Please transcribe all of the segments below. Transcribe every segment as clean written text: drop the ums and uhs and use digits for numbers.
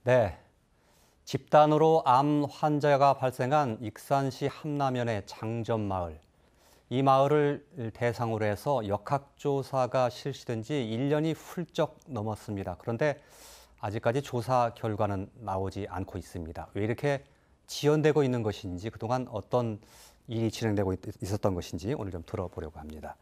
네, 집단으로 암 환자가 발생한 익산시 함남면의 장전마을. 이 마을을 대상으로 해서 역학조사가 실시된 지 1년이 훌쩍 넘었습니다. 그런데 아직까지 조사 결과는 나오지 않고 있습니다. 왜 이렇게 지연되고 있는 것인지, 그동안 어떤 일이 진행되고 있었던 것인지 오늘 좀 들어보려고 합니다.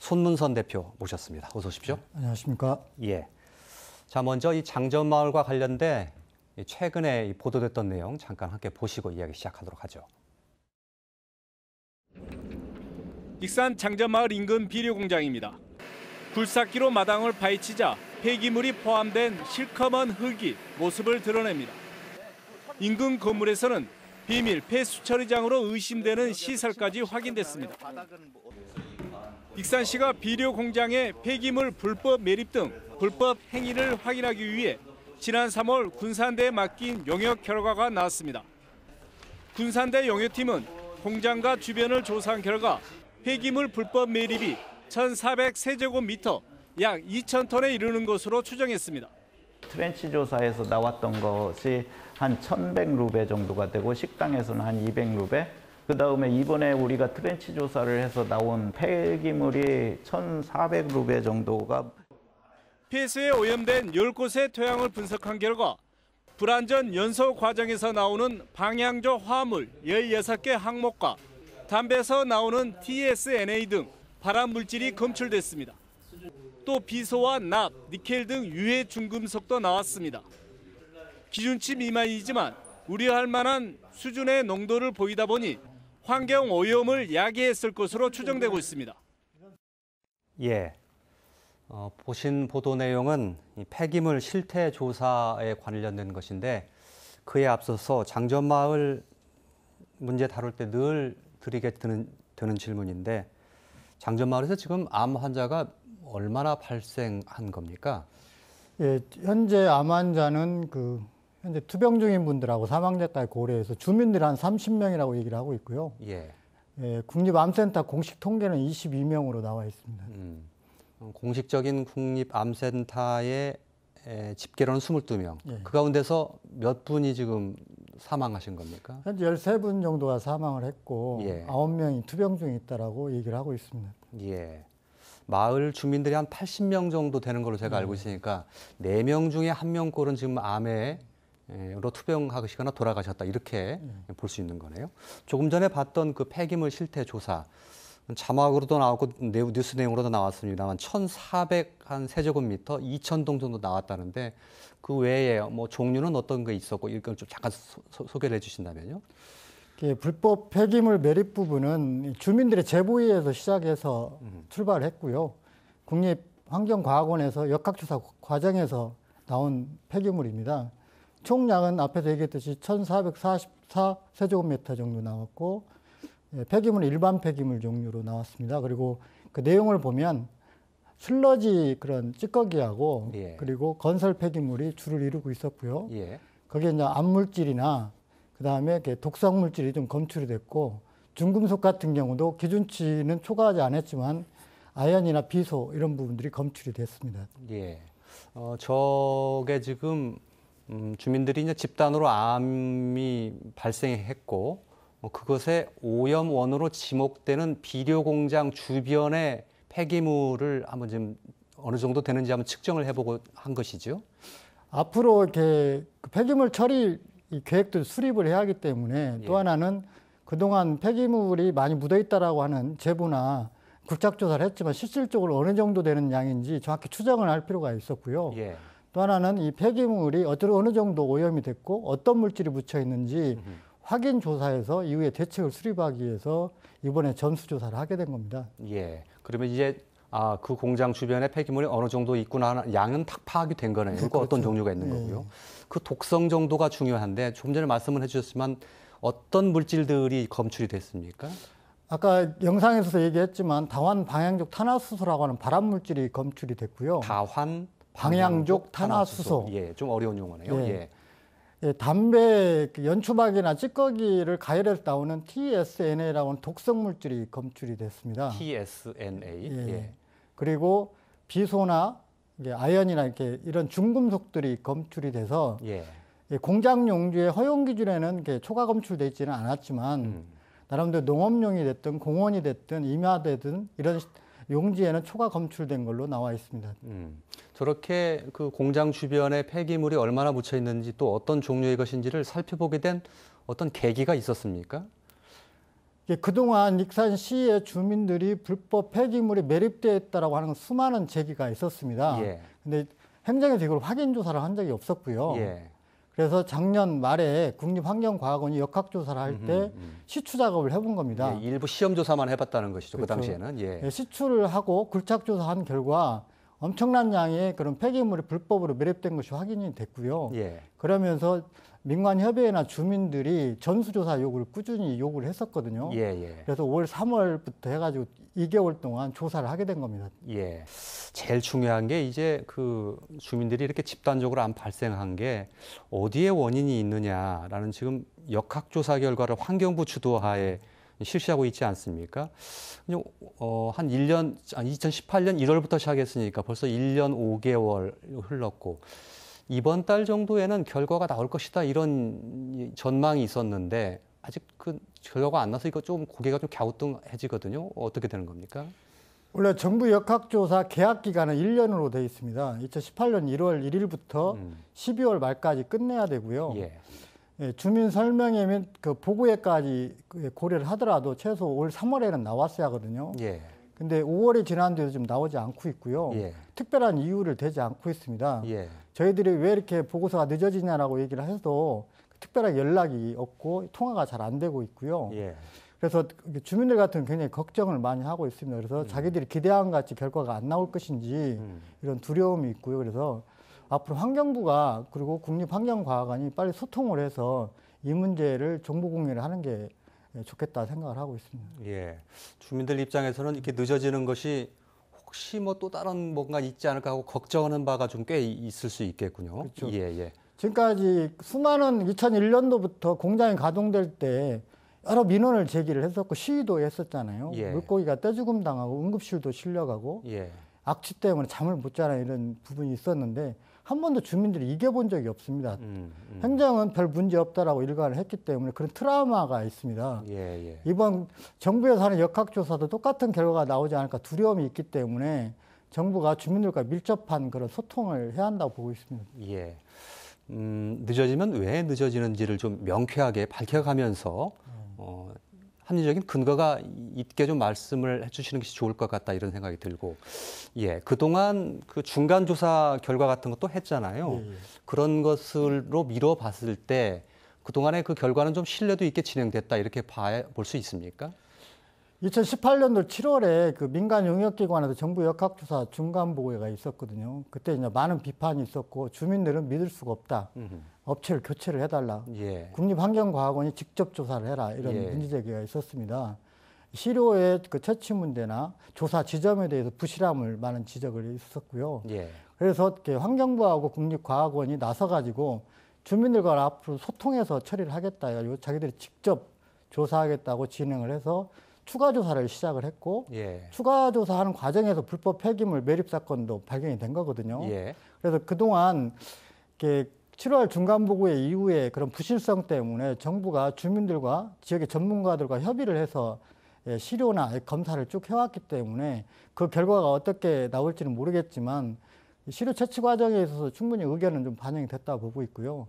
손문선 대표 모셨습니다. 어서 오십시오. 안녕하십니까. 예. 자, 먼저 이 장전마을과 관련돼 최근에 보도됐던 내용 잠깐 함께 보시고 이야기 시작하도록 하죠. 익산 장전마을 인근 비료 공장입니다. 굴삭기로 마당을 파헤치자 폐기물이 포함된 실커먼 흙이 모습을 드러냅니다. 인근 건물에서는 비밀 폐수 처리장으로 의심되는 시설까지 확인됐습니다. 익산시가 비료 공장의 폐기물 불법 매립 등 불법 행위를 확인하기 위해 지난 3월 군산대에 맡긴 용역 결과가 나왔습니다. 군산대 용역팀은 공장과 주변을 조사한 결과 폐기물 불법 매립이 1,400세제곱미터 약 2,000톤에 이르는 것으로 추정했습니다. 트렌치 조사에서 나왔던 것이 한 1,100루베 정도가 되고 식당에서는 한 200루베. 그다음에 이번에 우리가 트렌치 조사를 해서 나온 폐기물이 1,400루베 정도가 폐수에 오염된 10곳의 토양을 분석한 결과 불안전 연소 과정에서 나오는 방향조 화합물 16개 항목과 담배에서 나오는 TSNA 등 발암 물질이 검출됐습니다. 또 비소와 납, 니켈 등 유해 중금속도 나왔습니다. 기준치 미만이지만 우려할 만한 수준의 농도를 보이다 보니 환경 오염을 야기했을 것으로 추정되고 있습니다. 예. 보신 보도 내용은 이 폐기물 실태 조사에 관련된 것인데 그에 앞서서 장전마을 문제 다룰 때 늘 드리게 되는 질문인데 장전마을에서 지금 암 환자가 얼마나 발생한 겁니까? 예, 현재 암 환자는 현재 투병 중인 분들하고 사망자까지 고려해서 주민들이 한 30명이라고 얘기를 하고 있고요. 예. 예, 국립암센터 공식 통계는 22명으로 나와 있습니다. 공식적인 국립암센터의 집계로는 22명. 예. 그 가운데서 몇 분이 지금 사망하신 겁니까? 현재 13분 정도가 사망을 했고 예. 9명이 투병 중에 있다라고 얘기를 하고 있습니다. 예. 마을 주민들이 한 80명 정도 되는 걸로 제가 알고 있으니까 4명 중에 1명꼴은 지금 암으로 투병하시거나 돌아가셨다 이렇게 볼 수 있는 거네요. 조금 전에 봤던 그 폐기물 실태 조사 자막으로도 나왔고 뉴스 내용으로도 나왔습니다만 1,400세제곱미터 2,000동 정도 나왔다는데 그 외에 뭐 종류는 어떤 게 있었고 이걸 좀 잠깐 소개를 해주신다면요. 불법 폐기물 매립 부분은 주민들의 제보에서 시작해서 출발했고요. 국립환경과학원에서 역학조사 과정에서 나온 폐기물입니다. 총량은 앞에서 얘기했듯이 1,444세제곱미터 정도 나왔고 폐기물은 일반 폐기물 종류로 나왔습니다. 그리고 그 내용을 보면 슬러지 그런 찌꺼기하고 예. 그리고 건설 폐기물이 주를 이루고 있었고요. 예. 거기에 이제 암물질이나 그다음에 독성 물질이 좀 검출이 됐고 중금속 같은 경우도 기준치는 초과하지 않았지만 아연이나 비소 이런 부분들이 검출이 됐습니다. 예. 저게 지금 주민들이 이제 집단으로 암이 발생했고 그것의 오염원으로 지목되는 비료 공장 주변의 폐기물을 한번 좀 어느 정도 되는지 한번 측정을 해보고 한 것이죠. 앞으로 이렇게 폐기물 처리 계획도 수립을 해야 하기 때문에 또 하나는 그동안 폐기물이 많이 묻어 있다라고 하는 제보나 굴착조사를 했지만 실질적으로 어느 정도 되는 양인지 정확히 추정을 할 필요가 있었고요. 예. 또 하나는 이 폐기물이 어느 정도 오염이 됐고 어떤 물질이 묻혀 있는지 확인 조사해서 이후에 대책을 수립하기 위해서 이번에 전수조사를 하게 된 겁니다. 예. 그러면 이제 그 공장 주변에 폐기물이 어느 정도 있구나 하는 양은 딱 파악이 된 거네요. 그러니까 그렇죠. 어떤 종류가 있는 거고요. 그 독성 정도가 중요한데 좀 전에 말씀을 해주셨지만 어떤 물질들이 검출이 됐습니까? 아까 영상에서도 얘기했지만 다환 방향족 탄화수소라고 하는 발암 물질이 검출이 됐고요. 다환 방향족 탄화수소. 예, 좀 어려운 용어네요. 예. 예. 예, 담배 연초막이나 찌꺼기를 가열해서 나오는 TSNA라고 하는 독성 물질이 검출이 됐습니다. TSNA. 예. 예. 그리고 비소나 아연이나 이런 중금속들이 검출이 돼서 예. 공장 용지의 허용 기준에는 이렇게 초과 검출돼 있지는 않았지만 나름대로 농업용이 됐든 공원이 됐든 임야되든 이런 용지에는 초과 검출된 걸로 나와 있습니다. 저렇게 그 공장 주변에 폐기물이 얼마나 묻혀 있는지 또 어떤 종류의 것인지를 살펴보게 된 어떤 계기가 있었습니까? 그동안 익산시의 주민들이 불법 폐기물이 매립되어 있다고 하는 수많은 제기가 있었습니다. 예. 근데 행정에서 이걸 확인 조사를 한 적이 없었고요. 예. 그래서 작년 말에 국립환경과학원이 역학조사를 할 때 시추 작업을 해본 겁니다. 예, 일부 시험 조사만 해봤다는 것이죠. 그렇죠. 그 당시에는. 예. 시추를 하고 굴착조사한 결과 엄청난 양의 그런 폐기물이 불법으로 매립된 것이 확인이 됐고요. 예. 그러면서 민관협의회나 주민들이 전수조사 요구를 꾸준히 요구를 했었거든요. 예, 예. 그래서 올 3월부터 해가지고 2개월 동안 조사를 하게 된 겁니다. 예. 제일 중요한 게 이제 그 주민들이 이렇게 집단적으로 안 발생한 게 어디에 원인이 있느냐라는 지금 역학조사 결과를 환경부 주도하에 실시하고 있지 않습니까? 한 1년, 2018년 1월부터 시작했으니까 벌써 1년 5개월 흘렀고 이번 달 정도에는 결과가 나올 것이다 이런 전망이 있었는데 아직 그 결과가 안 나서 이거 좀 고개가 좀 갸우뚱해지거든요. 어떻게 되는 겁니까? 원래 정부 역학조사 계약 기간은 1년으로 되어 있습니다. 2018년 1월 1일부터 12월 말까지 끝내야 되고요. 예. 예, 주민 설명회 및 그 보고회까지 고려를 하더라도 최소 올 3월에는 나왔어야 하거든요. 예. 근데 5월이 지난데도 지금 나오지 않고 있고요. 예. 특별한 이유를 대지 않고 있습니다. 예. 저희들이 왜 이렇게 보고서가 늦어지냐라고 얘기를 해도 특별한 연락이 없고 통화가 잘 안 되고 있고요. 예. 그래서 주민들 같은 경우는 굉장히 걱정을 많이 하고 있습니다. 그래서 자기들이 기대한 같이 결과가 안 나올 것인지 이런 두려움이 있고요. 그래서 앞으로 환경부가 그리고 국립환경과학원이 빨리 소통을 해서 이 문제를 정보 공유를 하는 게 좋겠다 생각을 하고 있습니다. 예. 주민들 입장에서는 이렇게 늦어지는 것이 혹시 뭐 또 다른 뭔가 있지 않을까 하고 걱정하는 바가 좀 꽤 있을 수 있겠군요. 그렇죠. 예, 예. 지금까지 수많은 2001년도부터 공장이 가동될 때 여러 민원을 제기를 했었고 시위도 했었잖아요. 예. 물고기가 떼죽음 당하고 응급실도 실려가고 예. 악취 때문에 잠을 못 자는 이런 부분이 있었는데 한 번도 주민들이 이겨본 적이 없습니다. 행정은 별 문제 없다라고 일관을 했기 때문에 그런 트라우마가 있습니다. 예, 예. 이번 정부에서 하는 역학조사도 똑같은 결과가 나오지 않을까 두려움이 있기 때문에 정부가 주민들과 밀접한 그런 소통을 해야 한다고 보고 있습니다. 예. 늦어지면 왜 늦어지는지를 좀 명쾌하게 밝혀가면서 합리적인 근거가 있게 좀 말씀을 해주시는 것이 좋을 것 같다 이런 생각이 들고, 예, 그동안 그 중간 조사 결과 같은 것도 했잖아요. 예, 예. 그런 것으로 미뤄봤을 때 그동안의 그 결과는 좀 신뢰도 있게 진행됐다 이렇게 볼 수 있습니까? 2018년도 7월에 그 민간 용역기관에서 정부 역학조사 중간 보고회가 있었거든요. 그때 이제 많은 비판이 있었고 주민들은 믿을 수가 없다. 업체를 교체를 해달라. 예. 국립환경과학원이 직접 조사를 해라. 이런 예. 문제 제기가 있었습니다. 시료의 그 채취 문제나 조사 지점에 대해서 부실함을 많은 지적을 있었고요. 예. 그래서 이렇게 환경부하고 국립과학원이 나서가지고 주민들과 앞으로 소통해서 처리를 하겠다. 자기들이 직접 조사하겠다고 진행을 해서 추가 조사를 시작을 했고 예. 추가 조사하는 과정에서 불법 폐기물 매립 사건도 발견이 된 거거든요. 예. 그래서 그동안 이렇게 7월 중간 보고회 이후에 그런 부실성 때문에 정부가 주민들과 지역의 전문가들과 협의를 해서 시료나 검사를 쭉 해왔기 때문에 그 결과가 어떻게 나올지는 모르겠지만 시료 채취 과정에 있어서 충분히 의견은 좀 반영이 됐다고 보고 있고요.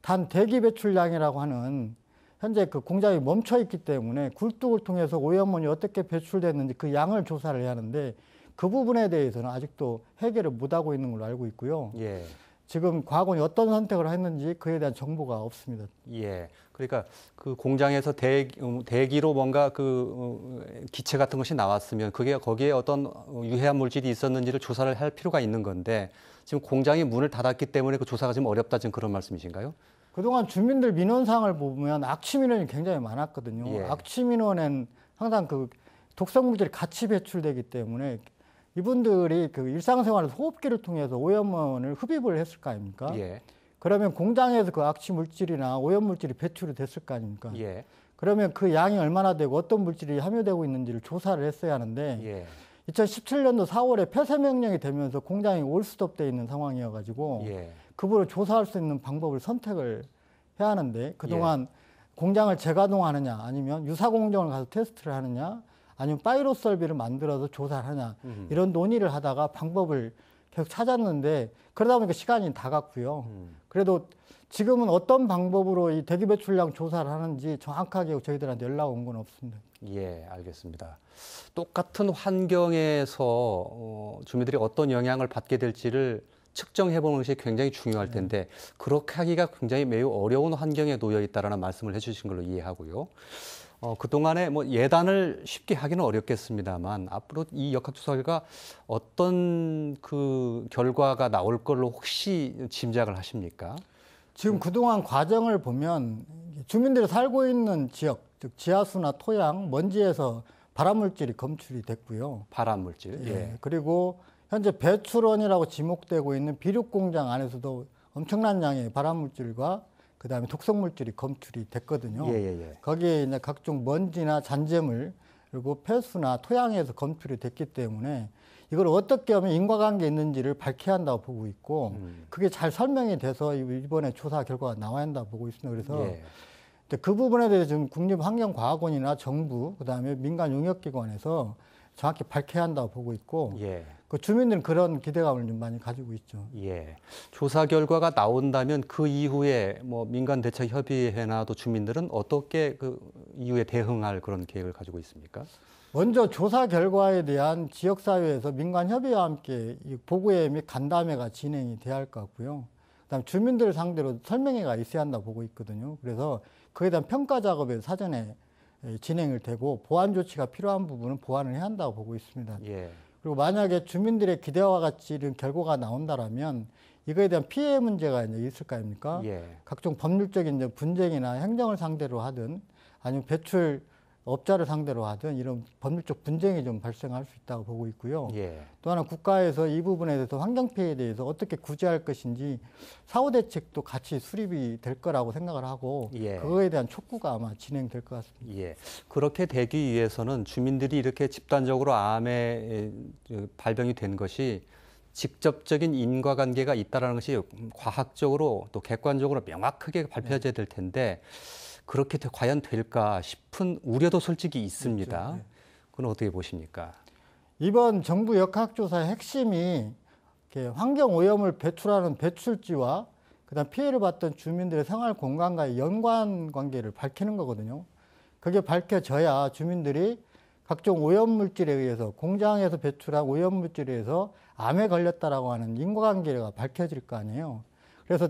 단 대기 배출량이라고 하는 현재 그 공장이 멈춰 있기 때문에 굴뚝을 통해서 오염원이 어떻게 배출됐는지 그 양을 조사를 해야 하는데 그 부분에 대해서는 아직도 해결을 못하고 있는 걸로 알고 있고요. 예. 지금 과학원이 어떤 선택을 했는지 그에 대한 정보가 없습니다. 예. 그러니까 그 공장에서 대기로 뭔가 그 기체 같은 것이 나왔으면 그게 거기에 어떤 유해한 물질이 있었는지를 조사를 할 필요가 있는 건데 지금 공장이 문을 닫았기 때문에 그 조사가 좀 어렵다 지금 그런 말씀이신가요? 그동안 주민들 민원사항을 보면 악취 민원이 굉장히 많았거든요. 예. 악취 민원엔 항상 그 독성 물질이 같이 배출되기 때문에 이분들이 그 일상생활에서 호흡기를 통해서 오염원을 흡입을 했을 거 아닙니까? 예. 그러면 공장에서 그 악취 물질이나 오염 물질이 배출이 됐을 거 아닙니까? 예. 그러면 그 양이 얼마나 되고 어떤 물질이 함유되고 있는지를 조사를 했어야 하는데 예. 2017년도 4월에 폐쇄 명령이 되면서 공장이 올스톱돼 있는 상황이어가지고 예. 그분을 조사할 수 있는 방법을 선택을 해야 하는데 그동안 공장을 재가동하느냐 아니면 유사 공정을 가서 테스트를 하느냐 아니면 파이로썰비를 만들어서 조사를 하냐 이런 논의를 하다가 방법을 계속 찾았는데 그러다 보니까 시간이 다 갔고요. 그래도 지금은 어떤 방법으로 이 대기 배출량 조사를 하는지 정확하게 저희들한테 연락 온 건 없습니다. 예, 알겠습니다. 똑같은 환경에서 주민들이 어떤 영향을 받게 될지를 측정해 보는 것이 굉장히 중요할 텐데 그렇게 하기가 굉장히 매우 어려운 환경에 놓여 있다라는 말씀을 해주신 걸로 이해하고요. 그동안에 뭐 예단을 쉽게 하기는 어렵겠습니다만 앞으로 이 역학조사 결과 어떤 그 결과가 나올 걸로 혹시 짐작을 하십니까? 지금 그동안 과정을 보면 주민들이 살고 있는 지역, 즉 지하수나 토양, 먼지에서 발암물질이 검출이 됐고요. 발암물질. 예. 그리고 현재 배출원이라고 지목되고 있는 비료공장 안에서도 엄청난 양의 발암물질과 그다음에 독성물질이 검출이 됐거든요. 거기에 이제 각종 먼지나 잔재물 그리고 폐수나 토양에서 검출이 됐기 때문에 이걸 어떻게 하면 인과관계 있는지를 밝혀야 한다고 보고 있고 그게 잘 설명이 돼서 이번에 조사 결과가 나와야 한다고 보고 있습니다. 그래서 그 부분에 대해서 지금 국립환경과학원이나 정부 그다음에 민간 용역기관에서 정확히 밝혀야 한다고 보고 있고 그 주민들은 그런 기대감을 좀 많이 가지고 있죠. 조사 결과가 나온다면 그 이후에 뭐 민간대책협의회나 또 주민들은 어떻게 그 이후에 대응할 그런 계획을 가지고 있습니까? 먼저 조사 결과에 대한 지역사회에서 민간협의회와 함께 이 보고회 및 간담회가 진행이 돼야 할 것 같고요. 그다음 주민들을 상대로 설명회가 있어야 한다고 보고 있거든요. 그래서 그에 대한 평가 작업이 사전에 진행을 되고 보완 조치가 필요한 부분은 보완을 해야 한다고 보고 있습니다. 그리고 만약에 주민들의 기대와 같이 이런 결과가 나온다라면 이거에 대한 피해 문제가 이제 있을 거 아닙니까? 각종 법률적인 이제 분쟁이나 행정을 상대로 하든 아니면 배출 업자를 상대로 하든 이런 법률적 분쟁이 좀 발생할 수 있다고 보고 있고요. 또 하나 국가에서 이 부분에 대해서 환경 피해에 대해서 어떻게 구제할 것인지 사후 대책도 같이 수립이 될 거라고 생각을 하고 그거에 대한 촉구가 아마 진행될 것 같습니다. 그렇게 되기 위해서는 주민들이 이렇게 집단적으로 암에 발병이 된 것이 직접적인 인과관계가 있다는 것이 과학적으로 또 객관적으로 명확하게 밝혀져야 될 텐데 그렇게 과연 될까 싶은 우려도 솔직히 있습니다. 그건 어떻게 보십니까? 이번 정부 역학조사의 핵심이 환경 오염을 배출하는 배출지와 그다음 피해를 받던 주민들의 생활 공간과의 연관 관계를 밝히는 거거든요. 그게 밝혀져야 주민들이 각종 오염물질에 의해서 공장에서 배출한 오염물질에 의해서 암에 걸렸다라고 하는 인과관계가 밝혀질 거 아니에요. 그래서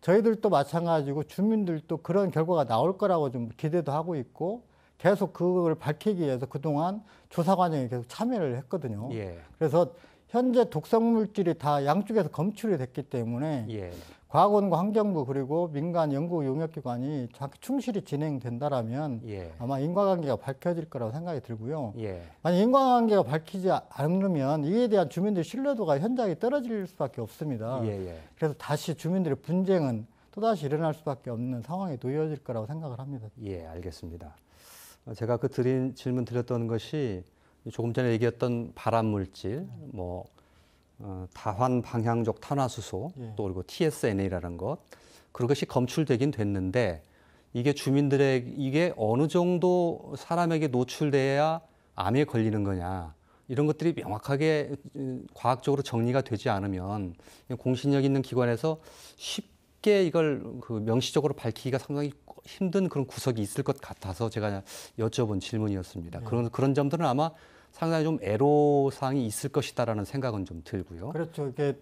저희들도 마찬가지고 주민들도 그런 결과가 나올 거라고 좀 기대도 하고 있고 계속 그걸 밝히기 위해서 그동안 조사 과정에 계속 참여를 했거든요. 그래서 현재 독성물질이 다 양쪽에서 검출이 됐기 때문에 과학원과 환경부 그리고 민간 연구 용역기관이 충실히 진행된다라면 아마 인과관계가 밝혀질 거라고 생각이 들고요. 만약 인과관계가 밝히지 않으면 이에 대한 주민들의 신뢰도가 현저하게 떨어질 수밖에 없습니다. 그래서 다시 주민들의 분쟁은 또다시 일어날 수밖에 없는 상황에 놓여질 거라고 생각을 합니다. 알겠습니다. 제가 질문 드렸던 것이 조금 전에 얘기했던 발암물질, 다환 방향적 탄화수소, 또 그리고 TSNA라는 것, 그것이 검출되긴 됐는데 이게 이게 어느 정도 사람에게 노출돼야 암에 걸리는 거냐 이런 것들이 명확하게 과학적으로 정리가 되지 않으면 공신력 있는 기관에서 쉽게 이걸 명시적으로 밝히기가 상당히 힘든 그런 구석이 있을 것 같아서 제가 여쭤본 질문이었습니다. 그런 점들은 아마 상당히 좀 애로사항이 있을 것이다라는 생각은 좀 들고요. 그렇죠. 이게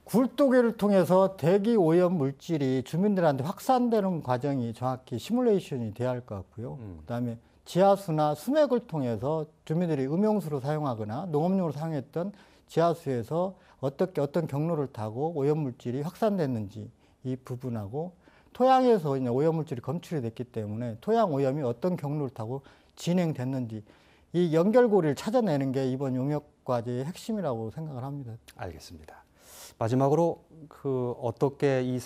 굴뚝을 통해서 대기 오염 물질이 주민들한테 확산되는 과정이 정확히 시뮬레이션이 돼야 할 것 같고요. 그다음에 지하수나 수맥을 통해서 주민들이 음용수로 사용하거나 농업용으로 사용했던 지하수에서 어떤 경로를 타고 오염 물질이 확산됐는지 이 부분하고 토양에서 이제 오염 물질이 검출이 됐기 때문에 토양 오염이 어떤 경로를 타고 진행됐는지 이 연결고리를 찾아내는 게 이번 용역과제의 핵심이라고 생각을 합니다. 알겠습니다. 마지막으로 어떻게 이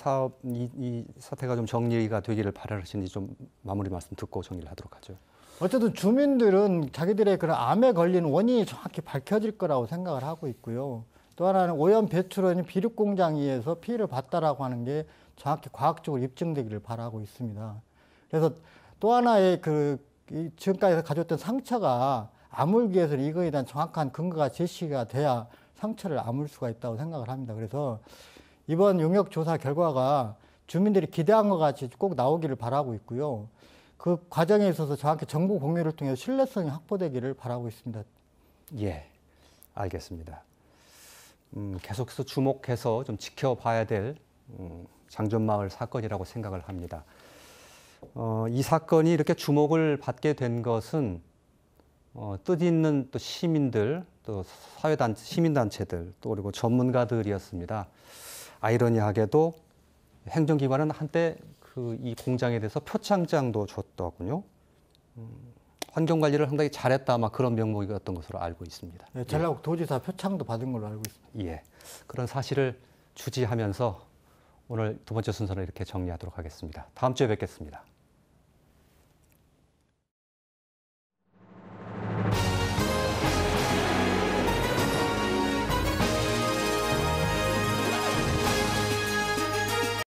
사태가 좀 정리가 되기를 바라시는지 좀 마무리 말씀 듣고 정리를 하도록 하죠. 어쨌든 주민들은 자기들의 그런 암에 걸리는 원인이 정확히 밝혀질 거라고 생각을 하고 있고요. 또 하나는 오염 배출원이 비료 공장에서 피해를 봤다라고 하는 게 정확히 과학적으로 입증되기를 바라고 있습니다. 그래서 또 하나의 지금까지 가졌던 상처가 아물기 위해서는 이거에 대한 정확한 근거가 제시가 돼야 상처를 아물 수가 있다고 생각을 합니다. 그래서 이번 용역 조사 결과가 주민들이 기대한 것 같이 꼭 나오기를 바라고 있고요. 그 과정에 있어서 정확히 정보 공유를 통해서 신뢰성이 확보되기를 바라고 있습니다. 예, 알겠습니다. 계속해서 주목해서 좀 지켜봐야 될 장전마을 사건이라고 생각을 합니다. 이 사건이 이렇게 주목을 받게 된 것은 뜻있는 또 시민들, 또 시민단체들, 또 그리고 전문가들이었습니다. 아이러니하게도 행정기관은 한때 이 공장에 대해서 표창장도 줬더군요. 환경관리를 상당히 잘했다, 아마 그런 명목이었던 것으로 알고 있습니다. 네, 전라북 도지사 표창도 받은 걸로 알고 있습니다. 예, 그런 사실을 주지하면서 오늘 두 번째 순서를 이렇게 정리하도록 하겠습니다. 다음 주에 뵙겠습니다.